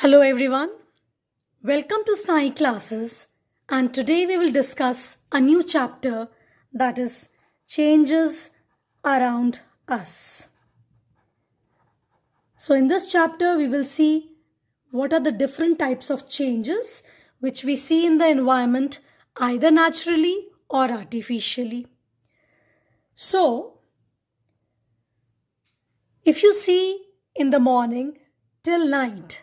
Hello everyone, welcome to Sai classes, and today we will discuss a new chapter, that is changes around us. So in this chapter we will see what are the different types of changes which we see in the environment either naturally or artificially. So if you see in the morning till night,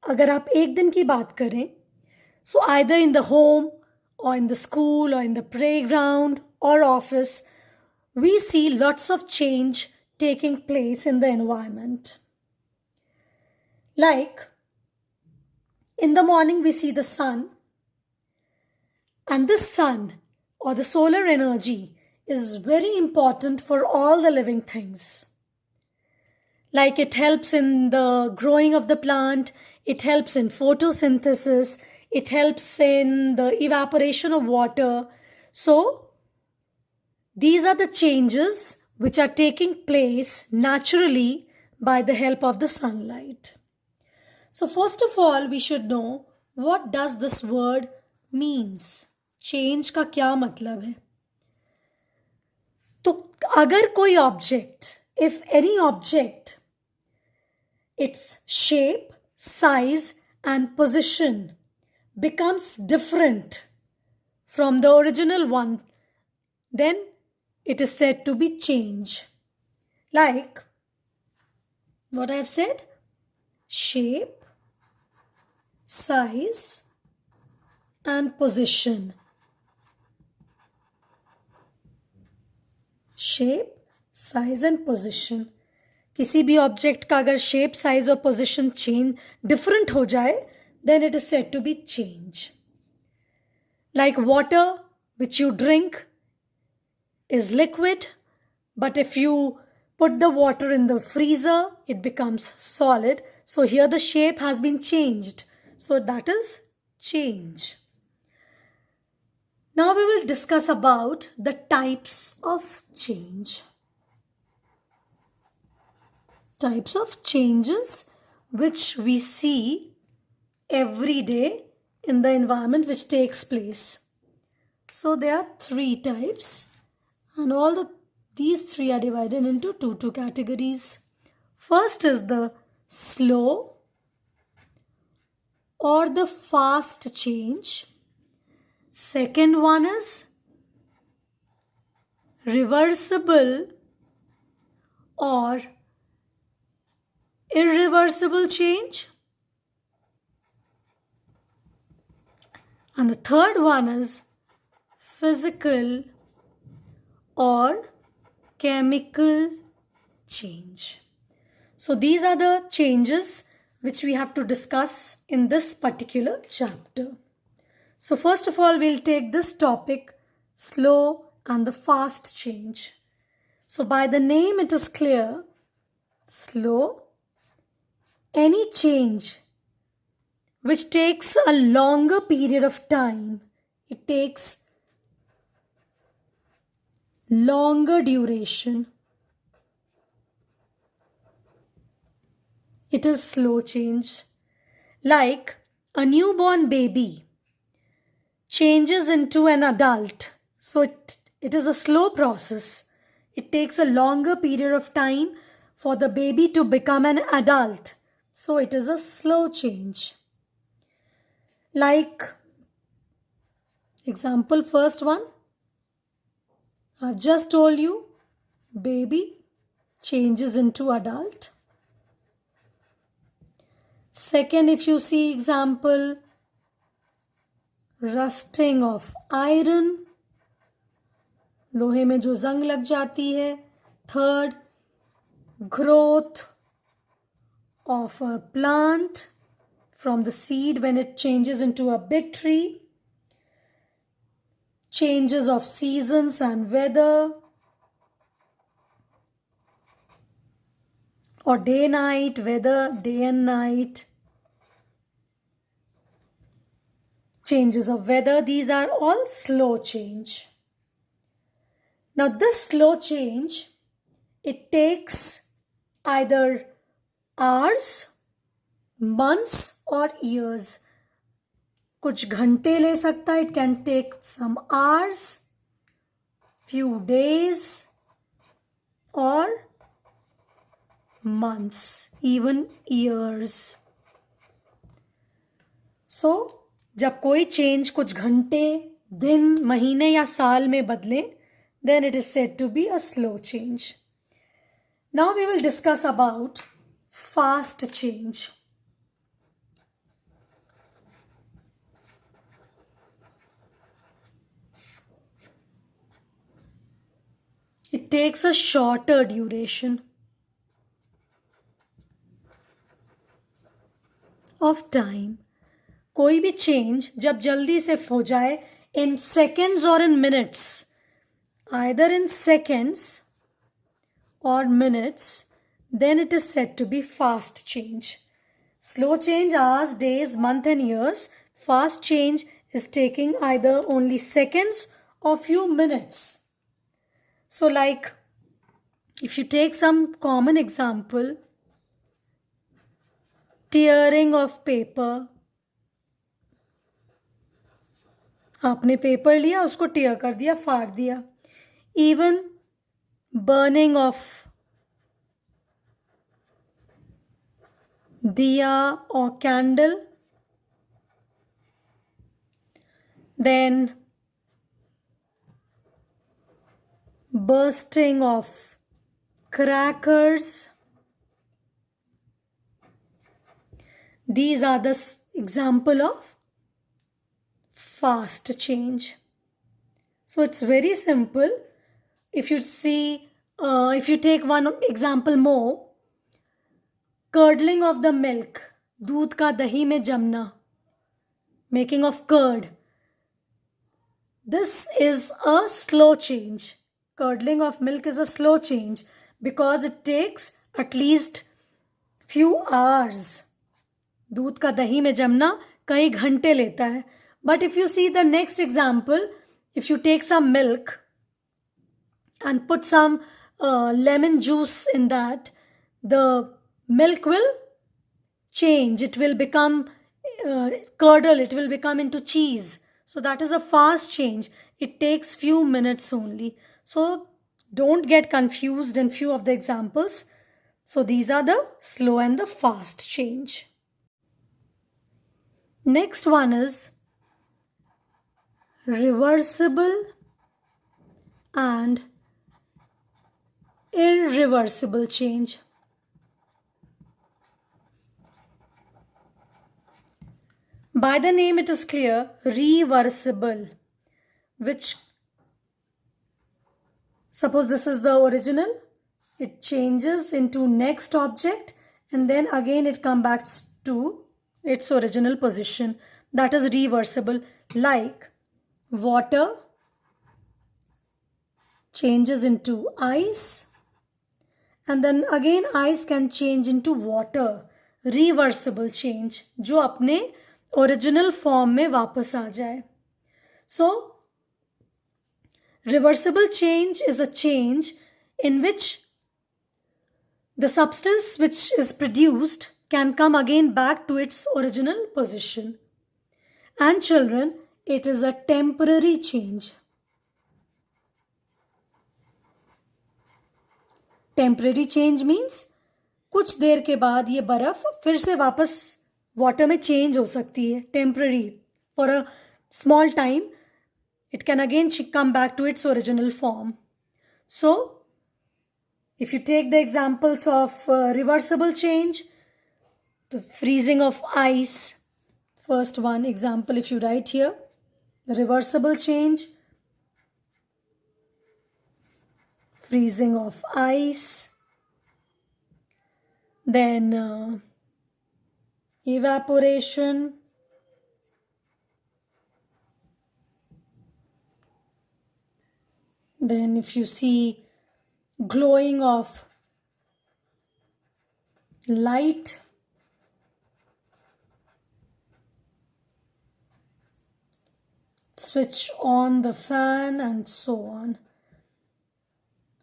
अगर आप एक दिन की बात करें, so either in the home or in the school or in the playground or office, we see lots of change taking place in the environment. Like in the morning we see the sun, and this sun or the solar energy is very important for all the living things. Like it helps in the growing of the plant, it helps in photosynthesis, it helps in the evaporation of water. So, these are the changes which are taking place naturally by the help of the sunlight. So, first of all, we should know what does this word means. Change का क्या मतलब है? तो अगर कोई object, if any object, its shape, size and position becomes different from the original one, then it is said to be change. Like what I have said, shape, size and position. Shape, size and position. किसी भी object का अगर shape size और position change different हो जाए then it is said to be change. Like water which you drink is liquid, but if you put the water in the freezer, it becomes solid. So here the shape has been changed. So that is change. Now we will discuss about the types of change. Types of changes which we see every day in the environment which takes place. So there are three types, and these three are divided into two categories. First is the slow or the fast change. Second one is reversible or irreversible change. And the third one is physical or chemical change. So these are the changes which we have to discuss in this particular chapter. So first of all, we'll take this topic, slow and the fast change. So by the name it is clear, slow, any change which takes a longer period of time, it takes longer duration, it is slow change. Like a newborn baby changes into an adult, so it is a slow process. It takes a longer period of time for the baby to become an adult. So it is a slow change. Like example, first one, I've just told you, baby changes into adult. Second, if you see example, rusting of iron, लोहे में जो जंग लग जाती है. Third, growth of a plant from the seed when it changes into a big tree. Changes of seasons and weather, or day night, weather, day and night. Changes of weather, these are all slow change. Now this slow change, it takes either hours, months or years. कुछ घंटे ले सकता है, it can take some hours, few days or months, even years. So जब कोई change कुछ घंटे, दिन, महीने या साल में बदले, then it is said to be a slow change. Now we will discuss about fast change. It takes a shorter duration of time. कोई भी चेंज जब जल्दी से हो जाए, in seconds or in minutes, either in seconds or minutes, then it is said to be fast change. Slow change, hours, days, month and years. Fast change is taking either only seconds or few minutes. So like, if you take some common example, tearing of paper. आपने paper लिया, उसको tier कर दिया, फाड़ दिया. Even burning of diya or candle. Then bursting of crackers. These are the example of fast change. So it's very simple. If you see, if you take one example more, curdling of the milk, दूध का दही में जमना, making of curd. This is a slow change. Curdling of milk is a slow change because it takes at least few hours. दूध का दही में जमना कई घंटे लेता है. But if you see the next example, if you take some milk and put some lemon juice in that, the milk will change. It will become curdle. It will become into cheese. So that is a fast change. It takes few minutes only. So don't get confused in few of the examples. So these are the slow and the fast change. Next one is reversible and irreversible change. By the name it is clear, reversible, which, suppose this is the original, it changes into next object and then again it comes back to its original position. That is reversible. Like water changes into ice and then again ice can change into water. Reversible change, जो अपने original form में वापस आ जाए. So reversible change is a change in which the substance which is produced can come again back to its original position. And children, it is a temporary change. Temporary change means कुछ देर के बाद ये बर्फ फिर से वापस water में change हो सकती है. Temporary, for a small time it can again come back to its original form. So if you take the examples of reversible change, the freezing of ice, first one example, if you write here, the reversible change, freezing of ice, then evaporation, then if you see glowing of light, switch on the fan and so on.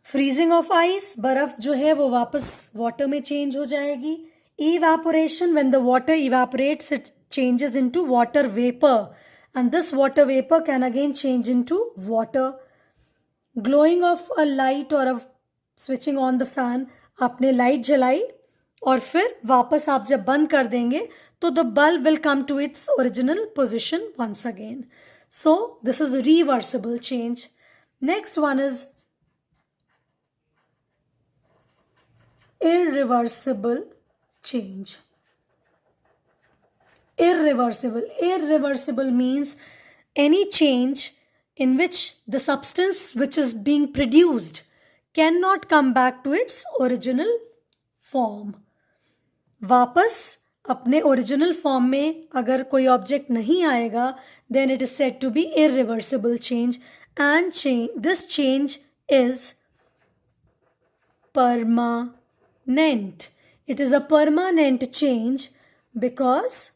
Freezing of ice, बर्फ जो है वो वापस water में change हो जाएगी. Evaporation, when the water evaporates, it changes into water vapor, and this water vapor can again change into water. Glowing of a light or of switching on the fan, आपने light जलाई और फिर वापस आप जब बंद कर देंगे तो the bulb will come to its original position once again. So this is reversible change. Next one is irreversible change. Irreversible means any change in which the substance which is being produced cannot come back to its original form. वापस अपने original form में अगर कोई object नहीं आएगा, then it is said to be irreversible change, and this change is permanent. It is a permanent change because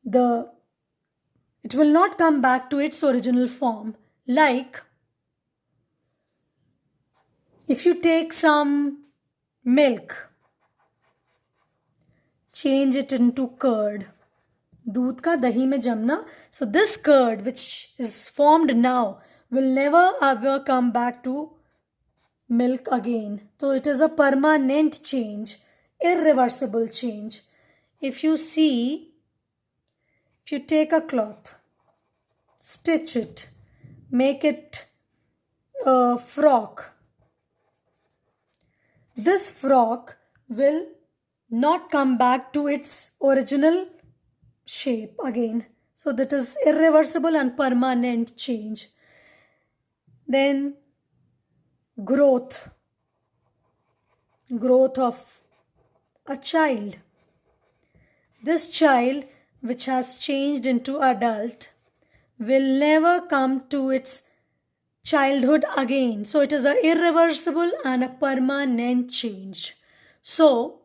it will not come back to its original form. Like if you take some milk, change it into curd, दूध का दही में जमना, so this curd which is formed now will never ever come back to milk again. So it is a permanent change, irreversible change. If you take a cloth, stitch it, make it a frock, this frock will not come back to its original shape again. So that is irreversible and permanent change. Then growth of a child. This child which has changed into adult will never come to its childhood again. So it is an irreversible and a permanent change. So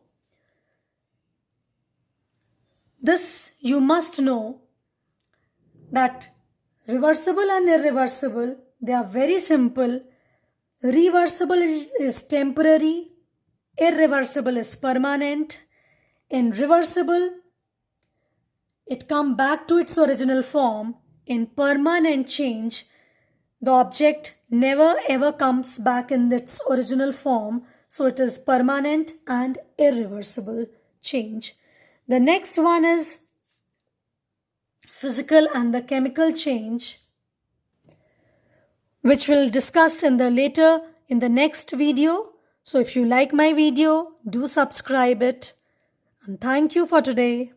this you must know that reversible and irreversible, they are very simple. Reversible is temporary, irreversible is permanent. In reversible, it comes back to its original form. In permanent change, the object never ever comes back in its original form. So it is permanent and irreversible change. The next one is physical and the chemical change, which we'll discuss in the next video. So if you like my video, do subscribe it. And thank you for today.